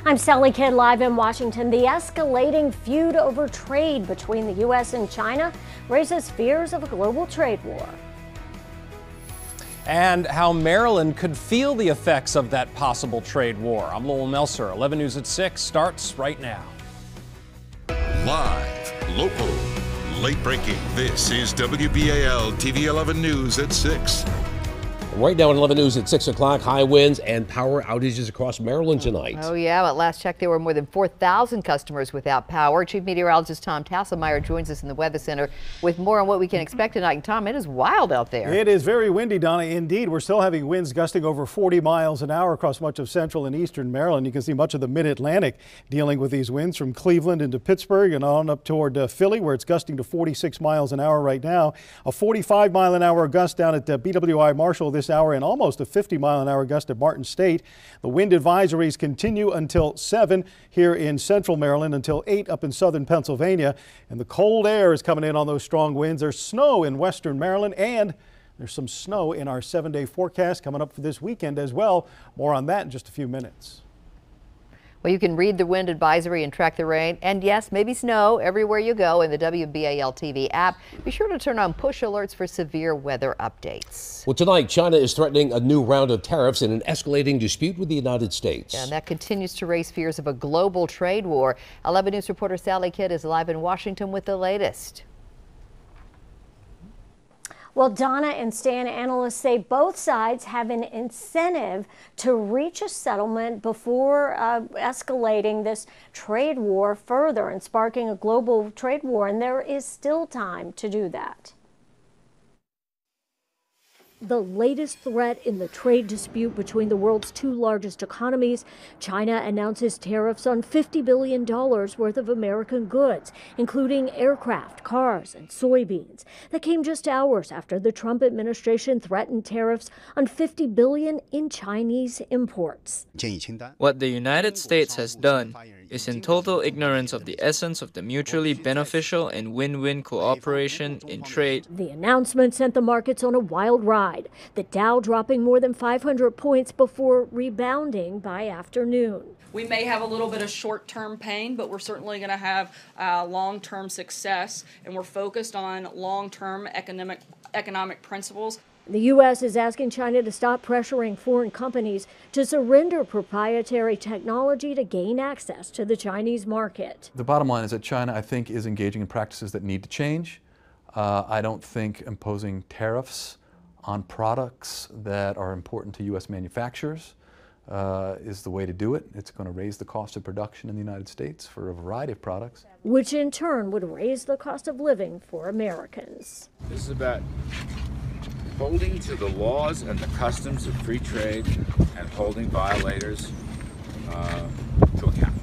I'm Sally Kidd, live in Washington. The escalating feud over trade between the U.S. and China raises fears of a global trade war. And how Maryland could feel the effects of that possible trade war. I'm Lowell Melser. 11 News at 6 starts right now. Live, local, late breaking. This is WBAL TV 11 News at 6. Right now at 11 News at 6 o'clock, high winds and power outages across Maryland tonight. Oh, yeah. At last check, there were more than 4,000 customers without power. Chief Meteorologist Tom Tasselmeyer joins us in the Weather Center with more on what we can expect tonight. And Tom, it is wild out there. It is very windy, Donna. Indeed, we're still having winds gusting over 40 miles an hour across much of central and eastern Maryland. You can see much of the mid-Atlantic dealing with these winds from Cleveland into Pittsburgh and on up toward Philly, where it's gusting to 46 miles an hour right now. A 45-mile-an-hour gust down at BWI Marshall this hour, and almost a 50-mile-an-hour gust at Martin State. The wind advisories continue until 7 here in central Maryland, until 8 up in southern Pennsylvania. And the cold air is coming in on those strong winds. There's snow in western Maryland, and there's some snow in our 7-day forecast coming up for this weekend as well. More on that in just a few minutes. Well, you can read the wind advisory and track the rain, and yes, maybe snow everywhere you go in the WBAL TV app. Be sure to turn on push alerts for severe weather updates. Well, tonight, China is threatening a new round of tariffs in an escalating dispute with the United States. And that continues to raise fears of a global trade war. 11 News reporter Sally Kidd is live in Washington with the latest. Well, Donna and Stan, analysts say both sides have an incentive to reach a settlement before escalating this trade war further and sparking a global trade war, and there is still time to do that. The latest threat in the trade dispute between the world's two largest economies, China announces tariffs on $50 billion worth of American goods, including aircraft, cars, and soybeans. That came just hours after the Trump administration threatened tariffs on $50 billion in Chinese imports. What the United States has done is in total ignorance of the essence of the mutually beneficial and win-win cooperation in trade. The announcement sent the markets on a wild ride, the Dow dropping more than 500 points before rebounding by afternoon. We may have a little bit of short-term pain, but we're certainly going to have long-term success, and we're focused on long-term economic principles. The U.S. is asking China to stop pressuring foreign companies to surrender proprietary technology to gain access to the Chinese market. The bottom line is that China, I think, is engaging in practices that need to change. I don't think imposing tariffs on products that are important to U.S. manufacturers is the way to do it. It's going to raise the cost of production in the United States for a variety of products, which in turn would raise the cost of living for Americans. This is about holding to the laws and the customs of free trade and holding violators to account.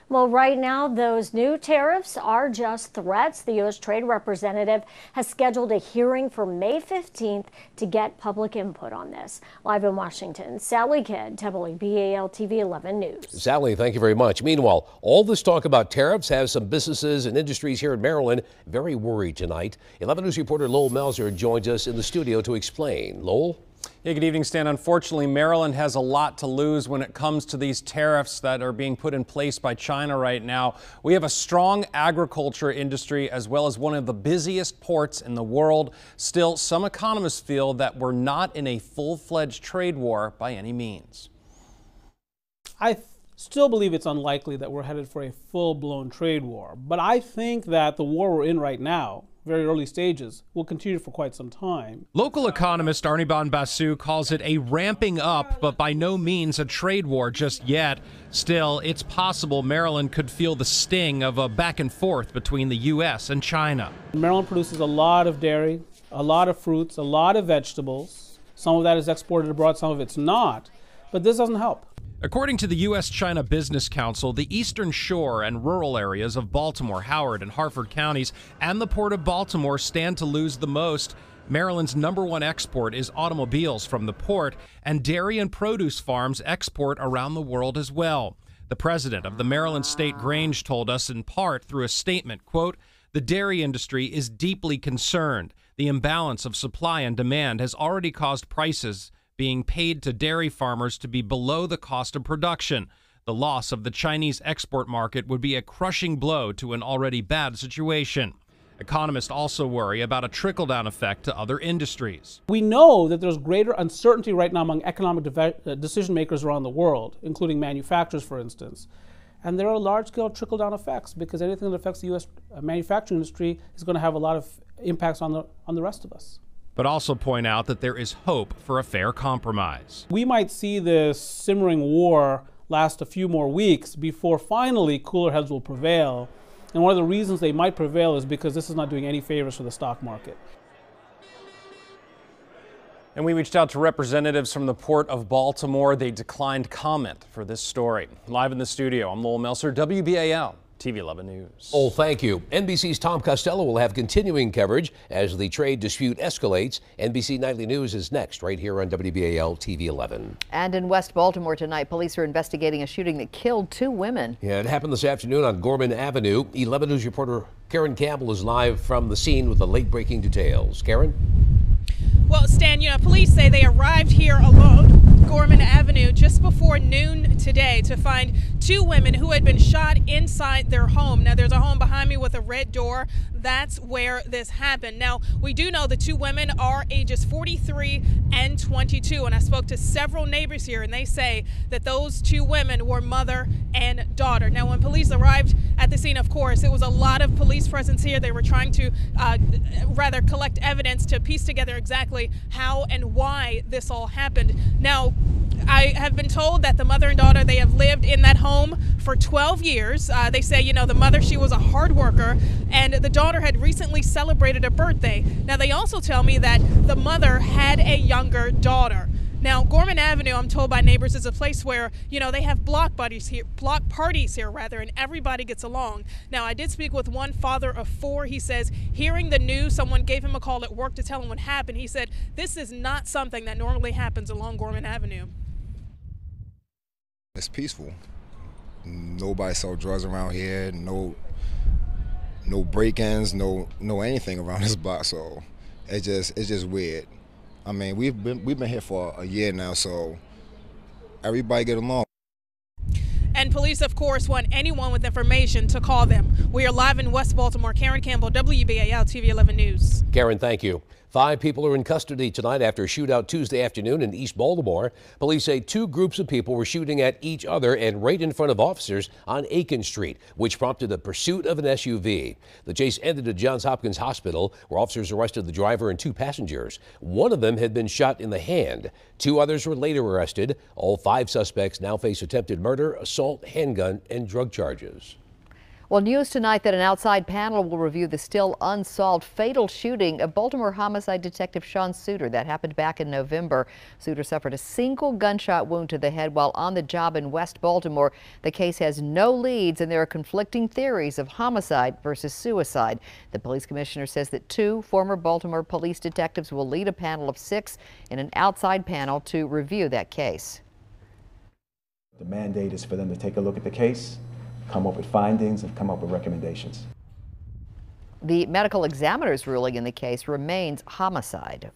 Well, right now, those new tariffs are just threats. The U.S. Trade Representative has scheduled a hearing for May 15th to get public input on this. Live in Washington, Sally Kidd, WBAL TV 11 News. Sally, thank you very much. Meanwhile, all this talk about tariffs has some businesses and industries here in Maryland very worried tonight. 11 News reporter Lowell Melser joins us in the studio to explain. Lowell? Yeah, good evening, Stan. Unfortunately, Maryland has a lot to lose when it comes to these tariffs that are being put in place by China right now. We have a strong agriculture industry as well as one of the busiest ports in the world. Still, some economists feel that we're not in a full-fledged trade war by any means. I still believe it's unlikely that we're headed for a full-blown trade war, but I think that the war we're in right now, very early stages, will continue for quite some time. Local economist Arnibon Basu calls it a ramping up, but by no means a trade war just yet. Still, it's possible Maryland could feel the sting of a back and forth between the U.S. and China. Maryland produces a lot of dairy, a lot of fruits, a lot of vegetables. Some of that is exported abroad, some of it's not, but this doesn't help. According to the U.S.-China Business Council, the eastern shore and rural areas of Baltimore, Howard, and Harford counties and the Port of Baltimore stand to lose the most. Maryland's #1 export is automobiles from the port, and dairy and produce farms export around the world as well. The president of the Maryland State Grange told us in part through a statement, quote, "The dairy industry is deeply concerned. The imbalance of supply and demand has already caused prices being paid to dairy farmers to be below the cost of production. The loss of the Chinese export market would be a crushing blow to an already bad situation. Economists also worry about a trickle-down effect to other industries. We know that there's greater uncertainty right now among economic decision makers around the world, including manufacturers, for instance. And there are large-scale trickle-down effects because anything that affects the U.S. manufacturing industry is going to have a lot of impacts on the rest of us. But also point out that there is hope for a fair compromise. We might see this simmering war last a few more weeks before finally cooler heads will prevail. And one of the reasons they might prevail is because this is not doing any favors for the stock market. And we reached out to representatives from the Port of Baltimore. They declined comment for this story. Live in the studio, I'm Lowell Melser, WBAL TV 11 News. Oh, thank you. NBC's Tom Costello will have continuing coverage as the trade dispute escalates. NBC Nightly News is next, right here on WBAL TV 11. And in West Baltimore tonight, police are investigating a shooting that killed 2 women. Yeah, it happened this afternoon on Gorman Avenue. 11 News reporter Karen Campbell is live from the scene with the late-breaking details. Karen? Well, Stan, police say they arrived here alone, Gorman Avenue, just before noon today to find 2 women who had been shot inside their home. Now, there's a home behind me with a red door. That's where this happened. Now, we do know the 2 women are ages 43 and 22, and I spoke to several neighbors here, and they say that those 2 women were mother and daughter. Now, when police arrived at the scene, of course, it was a lot of police presence here. They were trying to rather collect evidence to piece together exactly how and why this all happened. Now, I have been told that the mother and daughter, they have lived in that home for 12 years. They say, the mother, she was a hard worker, and the daughter had recently celebrated a birthday. Now, they also tell me that the mother had a younger daughter. Now, Gorman Avenue, I'm told by neighbors, is a place where, they have block parties here, and everybody gets along. Now, I did speak with one father of 4. He says, hearing the news, someone gave him a call at work to tell him what happened. He said, this is not something that normally happens along Gorman Avenue. It's peaceful. Nobody sold drugs around here. No break-ins. No anything around this block. So it's just weird. I mean, we've been here for a year now, so everybody get along. And police, of course, want anyone with information to call them. We are live in West Baltimore. Karen Campbell, WBAL TV 11 News. Karen, thank you. 5 people are in custody tonight after a shootout Tuesday afternoon in East Baltimore. Police say 2 groups of people were shooting at each other and right in front of officers on Aiken Street, which prompted the pursuit of an SUV. The chase ended at Johns Hopkins Hospital, where officers arrested the driver and 2 passengers. One of them had been shot in the hand. 2 others were later arrested. All 5 suspects now face attempted murder, assault, handgun, and drug charges. Well, news tonight that an outside panel will review the still unsolved fatal shooting of Baltimore homicide detective Sean Suter. That happened back in November. Suter suffered a single gunshot wound to the head while on the job in West Baltimore. The case has no leads, and there are conflicting theories of homicide versus suicide. The police commissioner says that 2 former Baltimore police detectives will lead a panel of 6 in an outside panel to review that case. The mandate is for them to take a look at the case, come up with findings, and come up with recommendations. The medical examiner's ruling in the case remains homicide.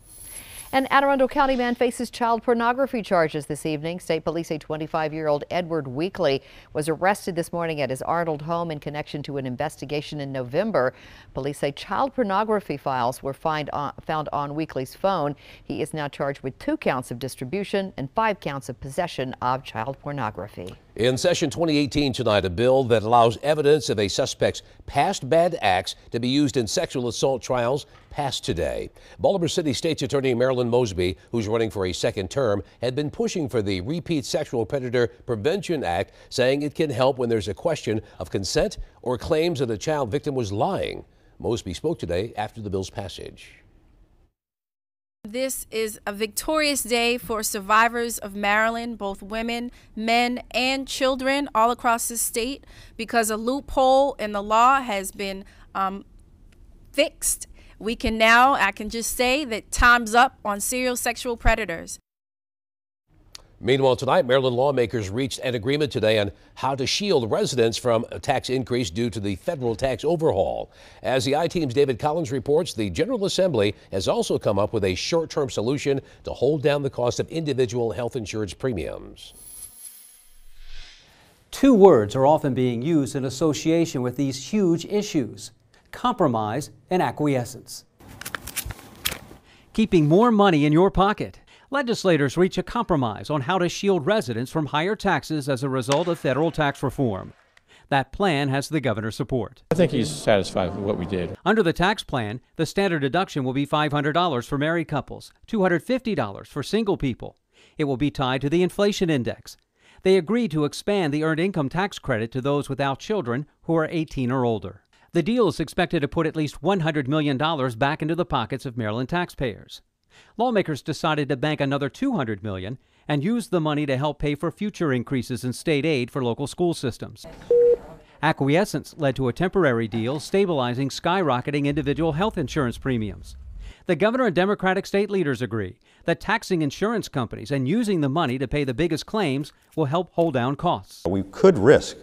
An Anne Arundel County man faces child pornography charges this evening. State police say 25-year-old Edward Weekly was arrested this morning at his Arnold home in connection to an investigation in November. Police say child pornography files were found on Weekly's phone. He is now charged with 2 counts of distribution and 5 counts of possession of child pornography. In session 2018 tonight, a bill that allows evidence of a suspect's past bad acts to be used in sexual assault trials passed today. Baltimore City State's Attorney Marilyn Mosby, who's running for a 2nd term, had been pushing for the Repeat Sexual Predator Prevention Act, saying it can help when there's a question of consent or claims that a child victim was lying. Mosby spoke today after the bill's passage. This is a victorious day for survivors of Maryland, both women, men, and children all across the state, because a loophole in the law has been fixed. I can just say that time's up on serial sexual predators. Meanwhile, tonight, Maryland lawmakers reached an agreement today on how to shield residents from a tax increase due to the federal tax overhaul. As the I-Team's David Collins reports, the General Assembly has also come up with a short-term solution to hold down the cost of individual health insurance premiums. Two words are often being used in association with these huge issues: compromise and acquiescence. Keeping more money in your pocket. Legislators reach a compromise on how to shield residents from higher taxes as a result of federal tax reform. That plan has the governor's support. I think he's satisfied with what we did. Under the tax plan, the standard deduction will be $500 for married couples, $250 for single people. It will be tied to the inflation index. They agreed to expand the earned income tax credit to those without children who are 18 or older. The deal is expected to put at least $100 million back into the pockets of Maryland taxpayers. Lawmakers decided to bank another $200 million and use the money to help pay for future increases in state aid for local school systems. Acquiescence led to a temporary deal stabilizing skyrocketing individual health insurance premiums. The governor and Democratic state leaders agree that taxing insurance companies and using the money to pay the biggest claims will help hold down costs. We could risk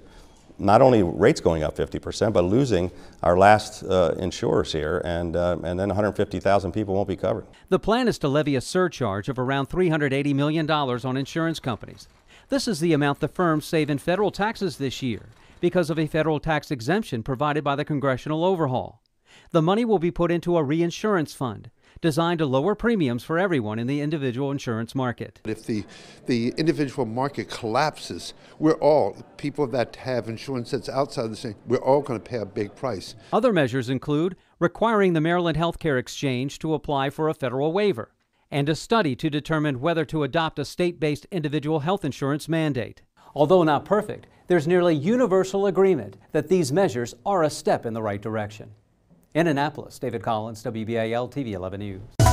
not only rates going up 50%, but losing our last insurers here, and then 150,000 people won't be covered. The plan is to levy a surcharge of around $380 million on insurance companies. This is the amount the firms save in federal taxes this year because of a federal tax exemption provided by the congressional overhaul. The money will be put into a reinsurance fund designed to lower premiums for everyone in the individual insurance market. If the individual market collapses, we're all, people that have insurance that's outside the same, we're all going to pay a big price. Other measures include requiring the Maryland Healthcare Exchange to apply for a federal waiver and a study to determine whether to adopt a state-based individual health insurance mandate. Although not perfect, there's nearly universal agreement that these measures are a step in the right direction. In Annapolis, David Collins, WBAL TV 11 News.